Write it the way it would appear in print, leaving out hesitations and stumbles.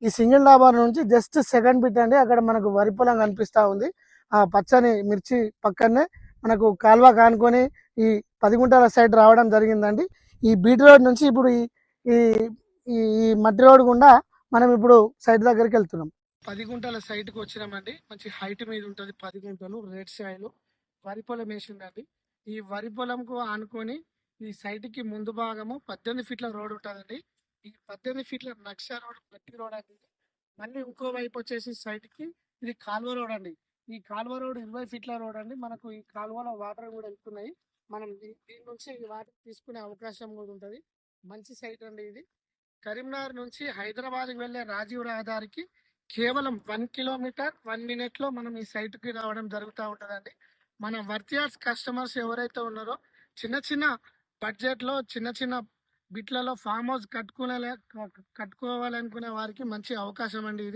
ఈ సింగిల్ డాబా నుంచి జస్ట్ సెకండ్ బిట్ అండి. అక్కడ మనకు వరి పొలం కనిపిస్తా ఉంది. ఆ పచ్చని మిర్చి పక్కనే మనకు కాల్వ కానుకొని ఈ 10 గుంటల సైడ్ రావడం జరిగిందండి. ఈ బీట్ రోడ్ నుంచి ఇప్పుడు ఈ ఈ ఈ ఈ మట్టి రోడ్ గుండా మనం ఇప్పుడు సైడ్ దగ్గరికి వెళ్తున్నాం. 10 గుంటల సైట్కి వచ్చినామండి. మంచి హైట్ మీద ఉంటుంది 10 గుంటలు. రేట్ సాయిల్ వరి పొలం వేసిందండి. ఈ వరి పొలంకు ఆనుకొని ఈ సైట్కి ముందు భాగము 18 ఫీట్ల రోడ్ ఉంటుందండి. ఈ 18 ఫీట్ల నక్ష రోడ్ గట్టి రోడ్ అండి ఇది. మళ్ళీ ఇంకో వైపు వచ్చేసి సైట్కి ఇది కాల్వ రోడ్ అండి. ఈ కాల్వ రోడ్ 20 ఫీట్ల రోడ్ అండి. మనకు ఈ కాల్వలో వాటర్ కూడా వెళ్తున్నాయి. మనం దీని నుంచి వాటర్ తీసుకునే అవకాశం కూడా ఉంటుంది. మంచి సైట్ అండి ఇది. కరీంనగర్ నుంచి హైదరాబాద్కి వెళ్ళే రాజీవ్ రహదారికి కేవలం 1 కిలోమీటర్ 1 మినిట్ లో మనం ఈ సైట్ కి రావడం జరుగుతూ ఉంటుందండి. మన వర్తియార్స్ కస్టమర్స్ ఎవరైతే ఉన్నారో చిన్న చిన్న బడ్జెట్ లో చిన్న చిన్న బిట్లలో ఫామ్ హౌస్ కట్టుకోవాలనుకునే వారికి మంచి అవకాశం అండి ఇది.